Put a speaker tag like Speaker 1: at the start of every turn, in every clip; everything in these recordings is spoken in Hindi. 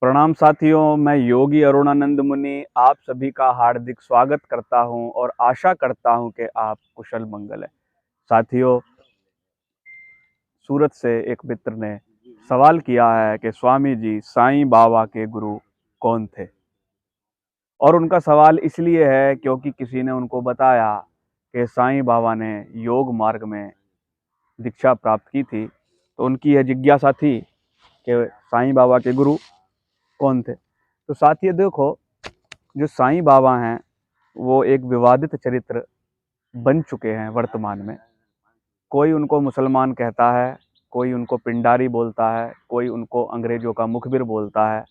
Speaker 1: प्रणाम साथियों, मैं योगी अरुणानंद मुनि आप सभी का हार्दिक स्वागत करता हूं और आशा करता हूं कि आप कुशल मंगल है। साथियों, सूरत से एक मित्र ने सवाल किया है कि स्वामी जी, साईं बाबा के गुरु कौन थे? और उनका सवाल इसलिए है क्योंकि किसी ने उनको बताया कि साईं बाबा ने योग मार्ग में दीक्षा प्राप्त की थी। तो उनकी यह जिज्ञासा थी कि साईं बाबा के गुरु कौन थे। तो साथियों देखो, जो साईं बाबा हैं वो एक विवादित चरित्र बन चुके हैं वर्तमान में। कोई उनको मुसलमान कहता है, कोई उनको पिंडारी बोलता है, कोई उनको अंग्रेजों का मुखबिर बोलता है।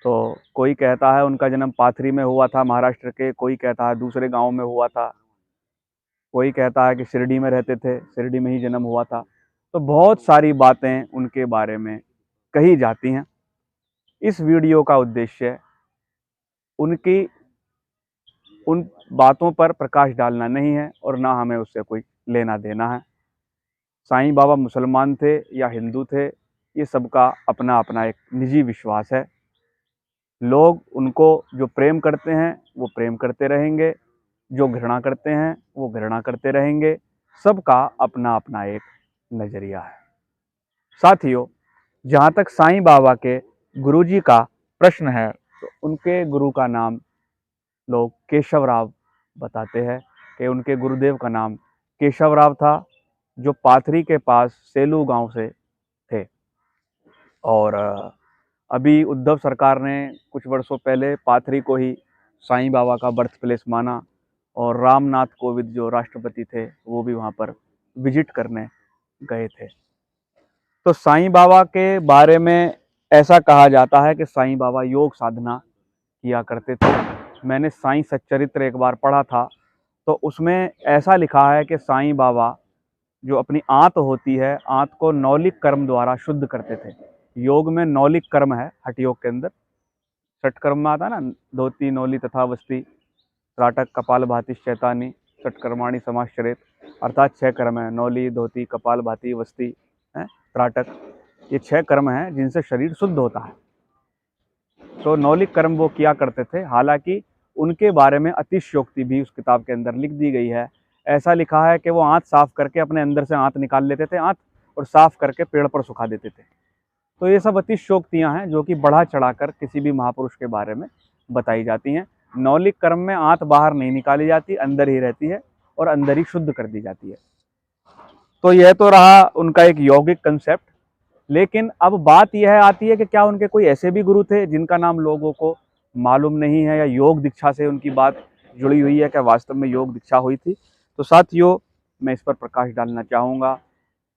Speaker 1: तो कोई कहता है उनका जन्म पाथरी में हुआ था महाराष्ट्र के, कोई कहता है दूसरे गांव में हुआ था, कोई कहता है कि शिरडी में रहते थे, शिरडी में ही जन्म हुआ था। तो बहुत सारी बातें उनके बारे में कही जाती हैं। इस वीडियो का उद्देश्य उनकी उन बातों पर प्रकाश डालना नहीं है और ना हमें उससे कोई लेना देना है। साईं बाबा मुसलमान थे या हिंदू थे, ये सबका अपना अपना एक निजी विश्वास है। लोग उनको जो प्रेम करते हैं वो प्रेम करते रहेंगे, जो घृणा करते हैं वो घृणा करते रहेंगे। सबका अपना अपना एक नज़रिया है। साथियों, जहाँ तक साईं बाबा के गुरुजी का प्रश्न है, तो उनके गुरु का नाम लोग केशव राव बताते हैं कि उनके गुरुदेव का नाम केशव राव था, जो पाथरी के पास सेलू गांव से थे। और अभी उद्धव सरकार ने कुछ वर्षों पहले पाथरी को ही साईं बाबा का बर्थ प्लेस माना और रामनाथ कोविंद जो राष्ट्रपति थे वो भी वहाँ पर विजिट करने गए थे। तो साईं बाबा के बारे में ऐसा कहा जाता है कि साईं बाबा योग साधना किया करते थे। मैंने साईं सच्चरित्र एक बार पढ़ा था, तो उसमें ऐसा लिखा है कि साईं बाबा जो अपनी आंत होती है, आंत को नौलिक कर्म द्वारा शुद्ध करते थे। योग में नौलिक कर्म है, हठ योग के अंदर षट कर्म में आता है ना, धोती नौली तथा वस्ती, त्राटक कपाल भाती शैतानी, षटकर्माणी समाश्चरेत। अर्थात 6 कर्म है, नौली, धोती, कपाल भाती, वस्ती, त्राटक। ये 6 कर्म हैं जिनसे शरीर शुद्ध होता है। तो नौलिक कर्म वो किया करते थे। हालांकि उनके बारे में अतिशयोक्ति भी उस किताब के अंदर लिख दी गई है। ऐसा लिखा है कि वो आंत साफ करके अपने अंदर से आंत निकाल लेते थे, आंत, और साफ करके पेड़ पर सुखा देते थे। तो ये सब अतिशयोक्तियां हैं जो कि बढ़ा चढ़ाकर किसी भी महापुरुष के बारे में बताई जाती हैं। नौलिक कर्म में आंत बाहर नहीं निकाली जाती, अंदर ही रहती है और अंदर ही शुद्ध कर दी जाती है। तो यह तो रहा उनका एक यौगिक कंसेप्ट। लेकिन अब बात यह आती है कि क्या उनके कोई ऐसे भी गुरु थे जिनका नाम लोगों को मालूम नहीं है, या योग दीक्षा से उनकी बात जुड़ी हुई है, क्या वास्तव में योग दीक्षा हुई थी? तो साथियों, मैं इस पर प्रकाश डालना चाहूँगा।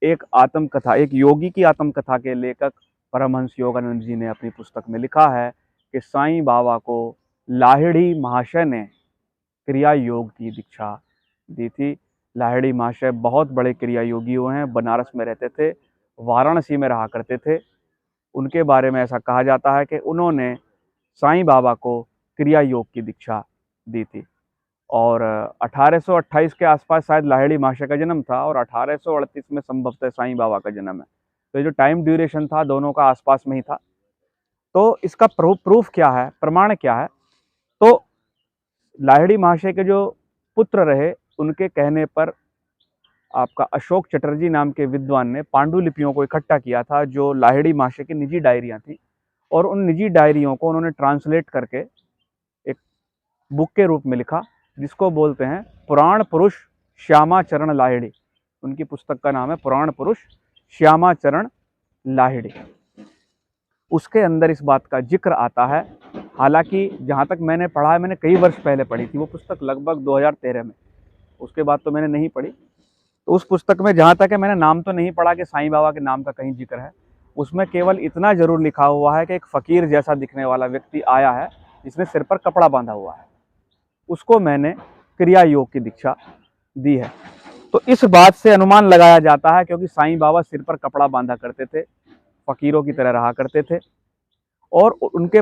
Speaker 1: एक आत्मकथा, एक योगी की आत्मकथा के लेखक परमहंस योगानंद जी ने अपनी पुस्तक में लिखा है कि साईं बाबा को लाहिड़ी महाशय ने क्रिया योग की दीक्षा दी थी। लाहिड़ी महाशय बहुत बड़े क्रिया योगी हुए हैं, बनारस में रहते थे, वाराणसी में रहा करते थे। उनके बारे में ऐसा कहा जाता है कि उन्होंने साईं बाबा को क्रिया योग की दीक्षा दी थी। और 1828 के आसपास शायद लाहिड़ी महाशय का जन्म था और 1838 में संभवतः साईं बाबा का जन्म है। तो जो टाइम ड्यूरेशन था दोनों का आसपास में ही था। तो इसका प्रूफ क्या है, प्रमाण क्या है? तो लाहिड़ी महाशय के जो पुत्र रहे, उनके कहने पर आपका अशोक चटर्जी नाम के विद्वान ने पांडुलिपियों को इकट्ठा किया था, जो लाहिड़ी महाशय की निजी डायरियां थी। और उन निजी डायरियों को उन्होंने ट्रांसलेट करके एक बुक के रूप में लिखा, जिसको बोलते हैं पुराण पुरुष श्यामाचरण लाहिड़ी। उनकी पुस्तक का नाम है पुराण पुरुष श्यामाचरण लाहिड़ी। उसके अंदर इस बात का जिक्र आता है। हालांकि जहाँ तक मैंने पढ़ा है, मैंने कई वर्ष पहले पढ़ी थी वो पुस्तक, लगभग 2013 में। उसके बाद तो मैंने नहीं पढ़ी। तो उस पुस्तक में जहाँ तक है, मैंने नाम तो नहीं पढ़ा कि साईं बाबा के नाम का कहीं जिक्र है। उसमें केवल इतना जरूर लिखा हुआ है कि एक फ़कीर जैसा दिखने वाला व्यक्ति आया है जिसने सिर पर कपड़ा बांधा हुआ है, उसको मैंने क्रिया योग की दीक्षा दी है। तो इस बात से अनुमान लगाया जाता है, क्योंकि साईं बाबा सिर पर कपड़ा बांधा करते थे, फ़कीरों की तरह रहा करते थे, और उनके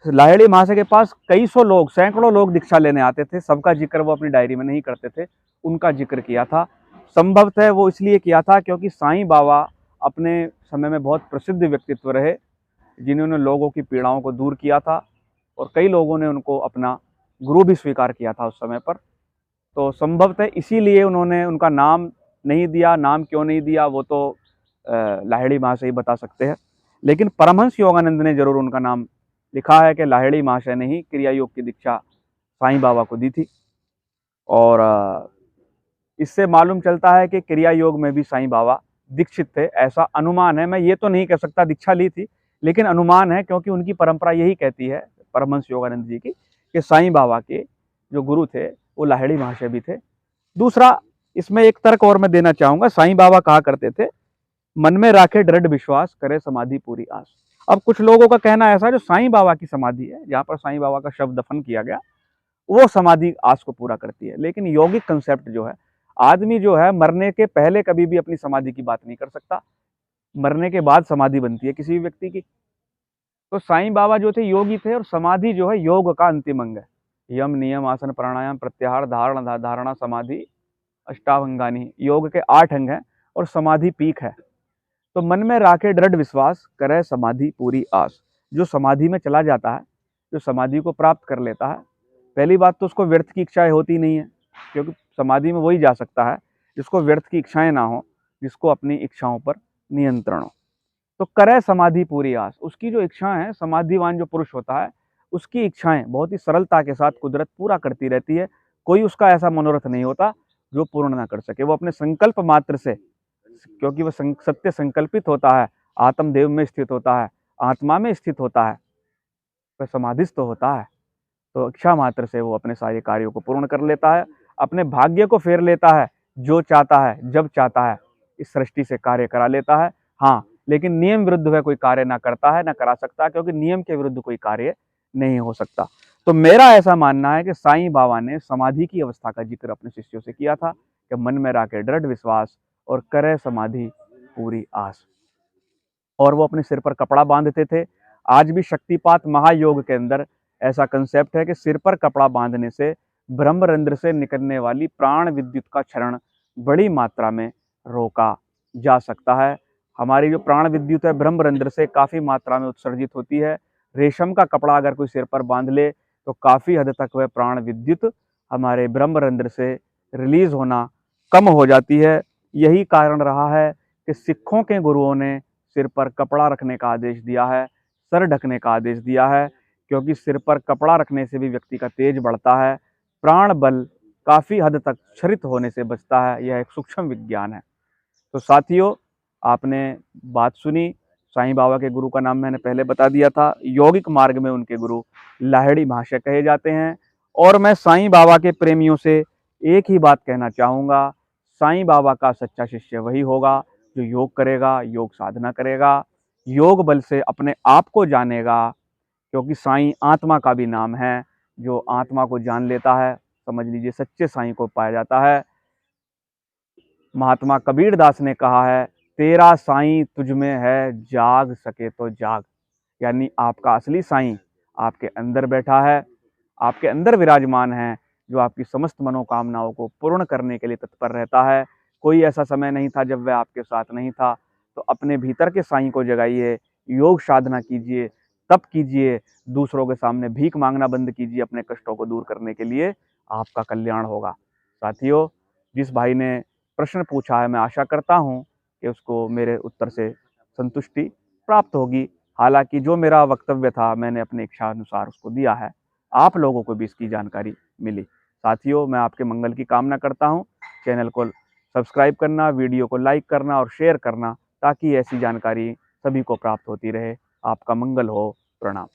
Speaker 1: लाहिड़ी महाशय के पास कई सौ लोग, सैकड़ों लोग दीक्षा लेने आते थे। सबका जिक्र वो अपनी डायरी में नहीं करते थे, उनका जिक्र किया था। संभवतः वो इसलिए किया था क्योंकि साईं बाबा अपने समय में बहुत प्रसिद्ध व्यक्तित्व रहे। जिन्होंने लोगों की पीड़ाओं को दूर किया था और कई लोगों ने उनको अपना गुरु भी स्वीकार किया था उस समय पर। तो संभवतः इसीलिए उन्होंने उनका नाम नहीं दिया। नाम क्यों नहीं दिया वो तो लाहिड़ी महाशय ही बता सकते हैं, लेकिन परमहंस योगानंद ने जरूर उनका नाम लिखा है कि लाहिड़ी महाशय ने ही क्रिया योग की दीक्षा साईं बाबा को दी थी। और इससे मालूम चलता है कि क्रिया योग में भी साईं बाबा दीक्षित थे, ऐसा अनुमान है। मैं ये तो नहीं कह सकता दीक्षा ली थी, लेकिन अनुमान है, क्योंकि उनकी परंपरा यही कहती है परमहंस योगानंद जी की कि साईं बाबा के जो गुरु थे वो लाहिड़ी महाशय भी थे। दूसरा, इसमें एक तर्क और मैं देना चाहूंगा। साईं बाबा कहा करते थे, मन में राखे दृढ़ विश्वास, करे समाधि पूरी आस। अब कुछ लोगों का कहना ऐसा है जो साईं बाबा की समाधि है, जहाँ पर साईं बाबा का शव दफन किया गया, वो समाधि आस को पूरा करती है। लेकिन यौगिक कंसेप्ट जो है, आदमी जो है मरने के पहले कभी भी अपनी समाधि की बात नहीं कर सकता, मरने के बाद समाधि बनती है किसी भी व्यक्ति की। तो साईं बाबा जो थे योगी थे, और समाधि जो है योग का अंतिम अंग है। यम नियम आसन प्राणायाम प्रत्याहार धारणा समाधि अष्टावंगानी, योग के 8 अंग हैं और समाधि पीक है। तो मन में राखे दृढ़ विश्वास, करे समाधि पूरी आस। जो समाधि में चला जाता है, जो समाधि को प्राप्त कर लेता है, पहली बात तो उसको व्यर्थ की इच्छाएं होती नहीं है, क्योंकि समाधि में वही जा सकता है जिसको व्यर्थ की इच्छाएं ना हो, जिसको अपनी इच्छाओं पर नियंत्रण हो। तो करे समाधि पूरी आस, उसकी जो इच्छाएं हैं, समाधिवान जो पुरुष होता है उसकी इच्छाएं बहुत ही सरलता के साथ कुदरत पूरा करती रहती है। कोई उसका ऐसा मनोरथ नहीं होता जो पूर्ण ना कर सके। वो अपने संकल्प मात्र से, क्योंकि वह सत्य संकल्पित होता है, आत्मदेव में स्थित होता है, आत्मा में स्थित होता है, वह समाधिस्थ होता है। तो इच्छा मात्र से वो अपने सारे कार्यों को पूर्ण कर लेता है, अपने भाग्य को फेर लेता है, जो चाहता है जब चाहता है इस सृष्टि से कार्य करा लेता है। हाँ, लेकिन नियम विरुद्ध वह कोई कार्य ना करता है, ना करा सकता, क्योंकि नियम के विरुद्ध कोई कार्य नहीं हो सकता। तो मेरा ऐसा मानना है कि साईं बाबा ने समाधि की अवस्था का जिक्र अपने शिष्यों से किया था कि मन में राखे दृढ़ विश्वास और करे समाधि पूरी आस। और वो अपने सिर पर कपड़ा बांधते थे। आज भी शक्तिपात महायोग के अंदर ऐसा कंसेप्ट है कि सिर पर कपड़ा बांधने से ब्रह्मरंध्र से निकलने वाली प्राण विद्युत का क्षरण बड़ी मात्रा में रोका जा सकता है। हमारी जो प्राण विद्युत है ब्रह्मरंध्र से काफ़ी मात्रा में उत्सर्जित होती है। रेशम का कपड़ा अगर कोई सिर पर बांध ले तो काफ़ी हद तक वह प्राण विद्युत हमारे ब्रह्मरंध्र से रिलीज होना कम हो जाती है। यही कारण रहा है कि सिखों के गुरुओं ने सिर पर कपड़ा रखने का आदेश दिया है, सर ढकने का आदेश दिया है, क्योंकि सिर पर कपड़ा रखने से भी व्यक्ति का तेज बढ़ता है, प्राण बल काफ़ी हद तक क्षरित होने से बचता है। यह एक सूक्ष्म विज्ञान है। तो साथियों, आपने बात सुनी। साईं बाबा के गुरु का नाम मैंने पहले बता दिया था। यौगिक मार्ग में उनके गुरु लाहिड़ी महाशय कहे जाते हैं। और मैं साईं बाबा के प्रेमियों से एक ही बात कहना चाहूँगा, साईं बाबा का सच्चा शिष्य वही होगा जो योग करेगा, योग साधना करेगा, योग बल से अपने आप को जानेगा, क्योंकि साईं आत्मा का भी नाम है। जो आत्मा को जान लेता है, समझ लीजिए सच्चे साईं को पाया जाता है। महात्मा कबीर दास ने कहा है, तेरा साईं तुझ में है, जाग सके तो जाग। यानी आपका असली साईं आपके अंदर बैठा है, आपके अंदर विराजमान है, जो आपकी समस्त मनोकामनाओं को पूर्ण करने के लिए तत्पर रहता है। कोई ऐसा समय नहीं था जब वह आपके साथ नहीं था। तो अपने भीतर के साईं को जगाइए, योग साधना कीजिए, तप कीजिए, दूसरों के सामने भीख मांगना बंद कीजिए। अपने कष्टों को दूर करने के लिए आपका कल्याण होगा। साथियों, जिस भाई ने प्रश्न पूछा है, मैं आशा करता हूँ कि उसको मेरे उत्तर से संतुष्टि प्राप्त होगी। हालांकि जो मेरा वक्तव्य था मैंने अपने इच्छा अनुसार उसको दिया है, आप लोगों को भी इसकी जानकारी मिली। साथियों, मैं आपके मंगल की कामना करता हूँ। चैनल को सब्सक्राइब करना, वीडियो को लाइक करना और शेयर करना, ताकि ऐसी जानकारी सभी को प्राप्त होती रहे। आपका मंगल हो। प्रणाम।